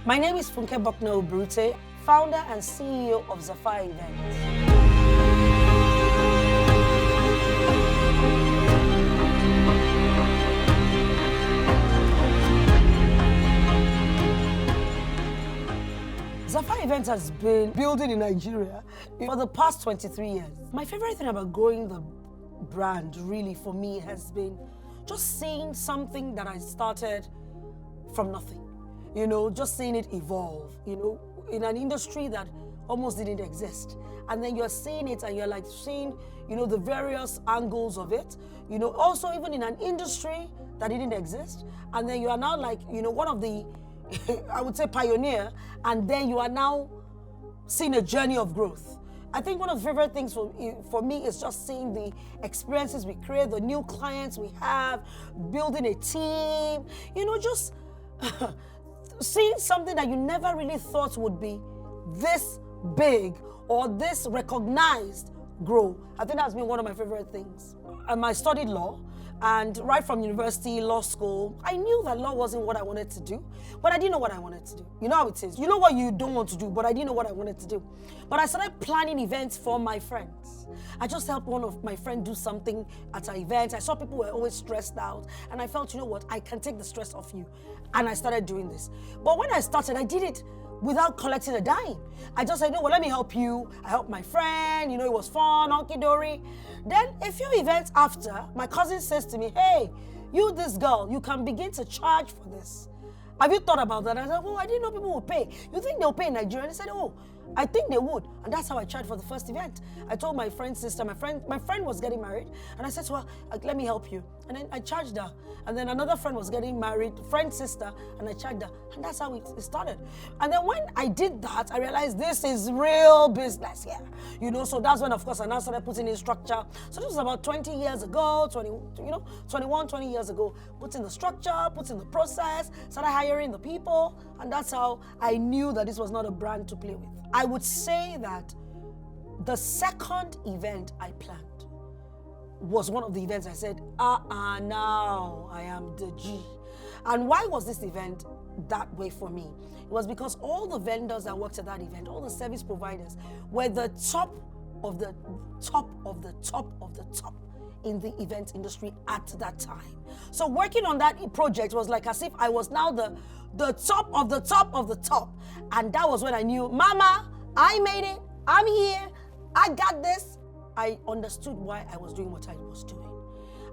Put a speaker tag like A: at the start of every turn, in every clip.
A: My name is Funke Bucknor-Obruthe, founder and CEO of Zapphaire Events. Zapphaire Events has been building in Nigeria for the past 23 years. My favorite thing about growing the brand really for me has been just seeing something that I started from nothing. Just seeing it evolve, in an industry that almost didn't exist. And then you're seeing it and you're like seeing, the various angles of it, also even in an industry that didn't exist. And then you are now like, one of the, I would say pioneer, and then you are now seeing a journey of growth. I think one of the favorite things for me is just seeing the experiences we create, the new clients we have, building a team, just seeing something that you never really thought would be this big or this recognized grow. I think that's been one of my favorite things. I studied law, and right from university, law school, I knew that law wasn't what I wanted to do, but I didn't know what I wanted to do. You know how it is. You know what you don't want to do, but I didn't know what I wanted to do. But I started planning events for my friends. I just helped one of my friends do something at an event. I saw people were always stressed out, and I felt, you know what, I can take the stress off you. And I started doing this. But when I started, I did it without collecting a dime. I just said, let me help you. I helped my friend, it was fun, honky-dory. Then a few events after, my cousin says to me, hey, you this girl, you can begin to charge for this. Have you thought about that? I said, I didn't know people would pay. You think they'll pay in Nigeria? And he said, I think they would. And that's how I charged for the first event. I told my friend's sister, my friend was getting married, and I said to her, let me help you. And then I charged her. And then another friend was getting married, friend's sister, and I charged her. And that's how it started. And then when I did that, I realized this is real business here. So that's when, of course, I now started putting in structure. So this was about 20 years ago, 20 years ago, putting the structure, putting the process, started hiring the people. And that's how I knew that this was not a brand to play with. I would say that the second event I planned was one of the events I said, now I am the G. And why was this event that way for me? It was because all the vendors that worked at that event, all the service providers, were the top of the top of the top of the top in the event industry at that time. So working on that project was like as if I was now the top of the top of the top. And that was when I knew, Mama, I made it. I'm here. I got this. I understood why I was doing what I was doing.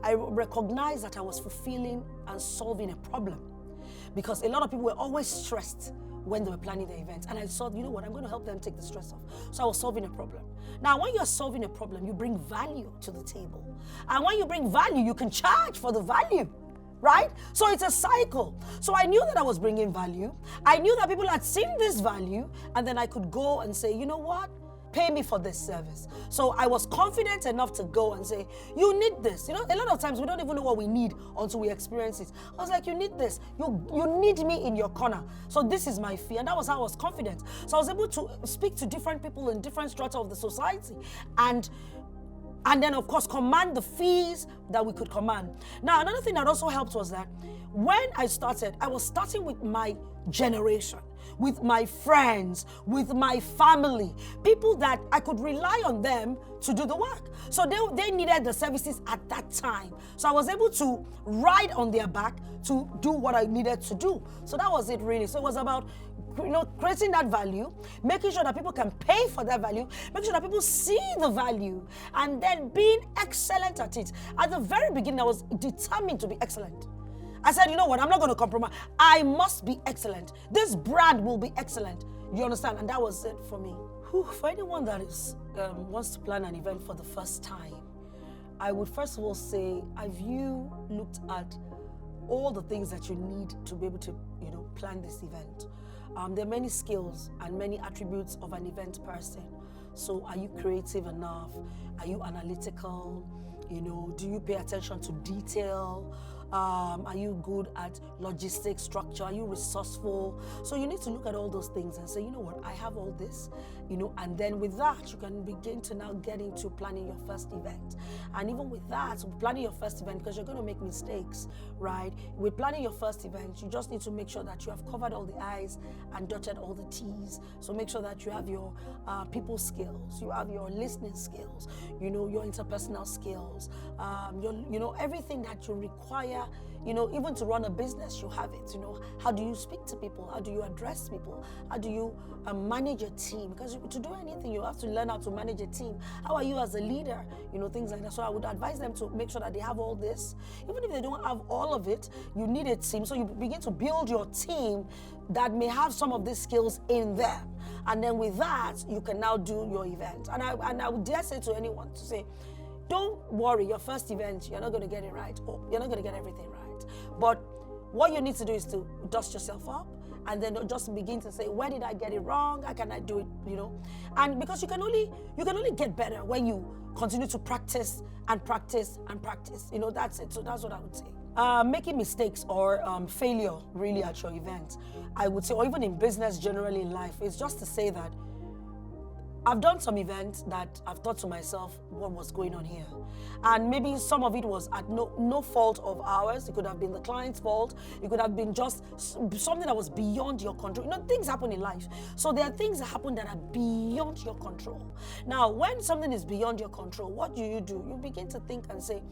A: I recognized that I was fulfilling and solving a problem, because a lot of people were always stressed when they were planning the event. And I thought, I'm going to help them take the stress off. So I was solving a problem. Now, when you're solving a problem, you bring value to the table. And when you bring value, you can charge for the value, right? So it's a cycle. So I knew that I was bringing value. I knew that people had seen this value, and then I could go and say, you know what? Pay me for this service. So I was confident enough to go and say, you need this. A lot of times we don't even know what we need until we experience it. I was like, you need this. You need me in your corner. So this is my fee. And that was how I was confident. So I was able to speak to different people in different strata of the society. And then, of course, command the fees that we could command. Now, another thing that also helped was that when I started, I was starting with my generation, with my friends, with my family, people that I could rely on them to do the work. So they needed the services at that time. So I was able to ride on their back to do what I needed to do. So that was it really. So it was about creating that value, making sure that people can pay for that value, making sure that people see the value, and then being excellent at it. At the very beginning, I was determined to be excellent. I said, you know what, I'm not going to compromise. I must be excellent. This brand will be excellent. You understand? And that was it for me. For anyone that wants to plan an event for the first time, I would first of all say, have you looked at all the things that you need to be able to, plan this event? There are many skills and many attributes of an event person. So are you creative enough? Are you analytical? Do you pay attention to detail? Are you good at logistics structure? Are you resourceful? So you need to look at all those things and say, you know what, I have all this, and then with that, you can begin to now get into planning your first event. And even with that, planning your first event, because you're going to make mistakes, right? With planning your first event, you just need to make sure that you have covered all the I's and dotted all the T's. So make sure that you have your people skills, you have your listening skills, your interpersonal skills, everything that you require, even to run a business, you have it. How do you speak to people? How do you address people? How do you manage a team? Because to do anything, you have to learn how to manage a team. How are you as a leader? Things like that. So I would advise them to make sure that they have all this. Even if they don't have all of it, you need a team. So you begin to build your team that may have some of these skills in them. And then with that, you can now do your event. And I would dare say to anyone to say, don't worry, your first event, you're not going to get it right, or you're not going to get everything right. But what you need to do is to dust yourself up and then just begin to say, where did I get it wrong? How can I do it? And because you can only get better when you continue to practice and practice and practice. That's it. So that's what I would say. Making mistakes or failure really at your event, I would say, or even in business generally in life, is just to say that I've done some events that I've thought to myself, what was going on here? And maybe some of it was at no fault of ours. It could have been the client's fault. It could have been just something that was beyond your control. Things happen in life. So there are things that happen that are beyond your control. Now, when something is beyond your control, what do? You begin to think and say,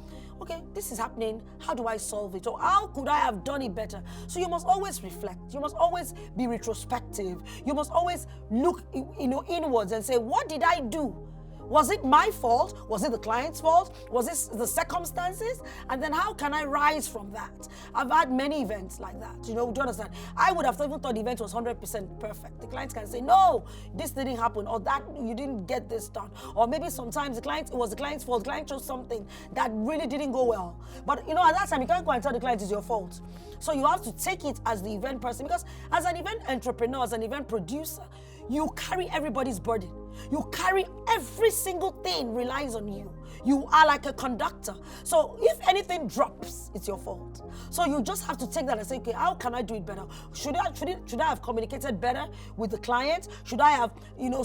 A: okay, this is happening. How do I solve it? Or how could I have done it better? So you must always reflect. You must always be retrospective. You must always look, inwards and say, what did I do? Was it my fault? Was it the client's fault? Was it the circumstances? And then how can I rise from that? I've had many events like that. Do you understand? I would have even thought the event was 100% perfect. The clients can say, no, this didn't happen, or that you didn't get this done. Or maybe sometimes it was the client's fault. The client chose something that really didn't go well. But at that time, you can't go and tell the client it's your fault. So you have to take it as the event person, because as an event entrepreneur, as an event producer, you carry everybody's burden. You carry every single thing relies on you. You are like a conductor. So if anything drops, it's your fault. So you just have to take that and say, okay, how can I do it better? Should I have communicated better with the client? Should I have,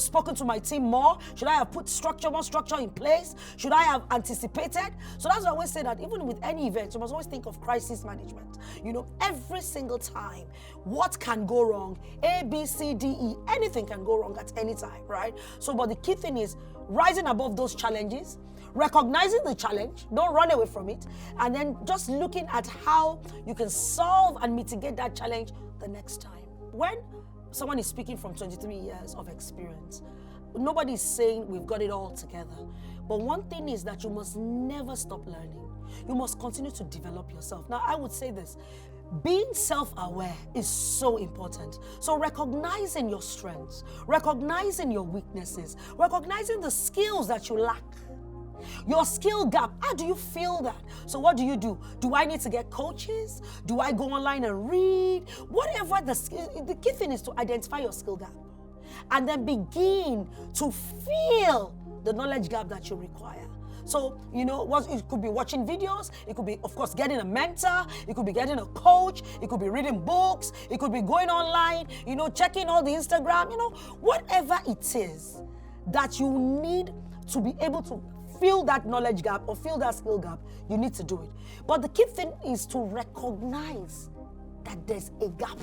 A: spoken to my team more? Should I have put more structure in place? Should I have anticipated? So that's why I always say that even with any event, you must always think of crisis management. Every single time, what can go wrong? A, B, C, D, E, anything can go wrong at any time, right? So, but the key thing is rising above those challenges, recognizing the challenge, don't run away from it, and then just looking at how you can solve and mitigate that challenge the next time. When someone is speaking from 23 years of experience, nobody's saying we've got it all together. But one thing is that you must never stop learning. You must continue to develop yourself. Now, I would say this. Being self-aware is so important. So recognizing your strengths, recognizing your weaknesses, recognizing the skills that you lack. Your skill gap, how do you feel that? So what do? Do I need to get coaches? Do I go online and read? Whatever the key thing is to identify your skill gap and then begin to feel the knowledge gap that you require. So, it could be watching videos. It could be, of course, getting a mentor. It could be getting a coach. It could be reading books. It could be going online, checking all the Instagram, whatever it is that you need to be able to fill that knowledge gap or fill that skill gap, you need to do it. But the key thing is to recognize that there's a gap.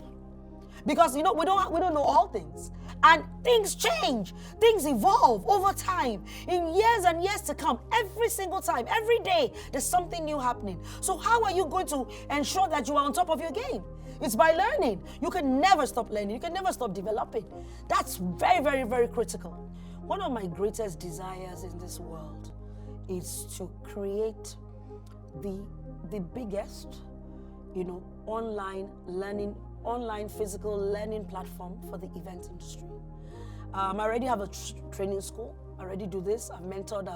A: Because, we don't know all things. And things change. Things evolve over time. In years and years to come, every single time, every day, there's something new happening. So how are you going to ensure that you are on top of your game? It's by learning. You can never stop learning. You can never stop developing. That's very, very, very critical. One of my greatest desires in this world is to create the biggest, online physical learning platform for the event industry. I already have a training school. I already do this. I've mentored,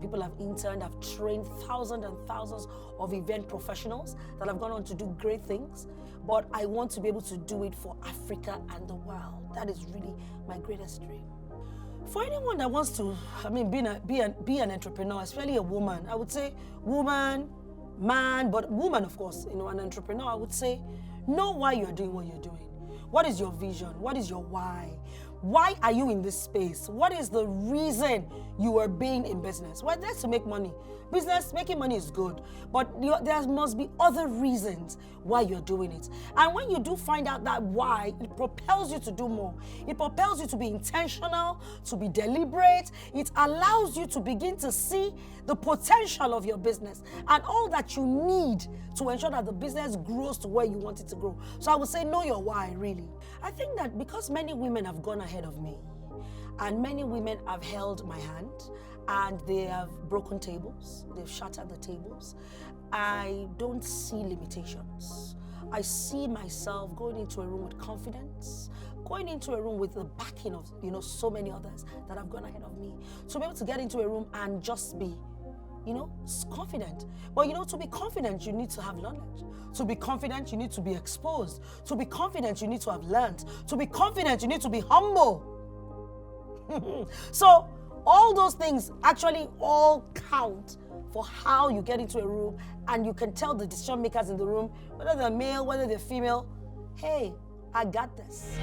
A: people have interned, I've trained thousands and thousands of event professionals that have gone on to do great things. But I want to be able to do it for Africa and the world. That is really my greatest dream. For anyone that wants to, be an entrepreneur, especially a woman, I would say woman, man, but woman, of course, you know, an entrepreneur, I would say, know why you're doing what you're doing. What is your vision? What is your why? Why are you in this space? What is the reason you are being in business? Well, that's to make money. Business, making money is good, but there must be other reasons why you're doing it. And when you do find out that why, it propels you to do more. It propels you to be intentional, to be deliberate. It allows you to begin to see the potential of your business and all that you need to ensure that the business grows to where you want it to grow. So I would say know your why, really. I think that because many women have gone ahead of me and many women have held my hand and they have broken tables, they've shattered the tables, I don't see limitations. I see myself going into a room with confidence, going into a room with the backing of, you know, so many others that have gone ahead of me. To be able to get into a room and just be, you know, confident. But you know, to be confident, you need to have knowledge. To be confident, you need to be exposed. To be confident, you need to have learned. To be confident, you need to be humble. So all those things actually all count for how you get into a room, and you can tell the decision makers in the room, whether they're male, whether they're female, hey, I got this.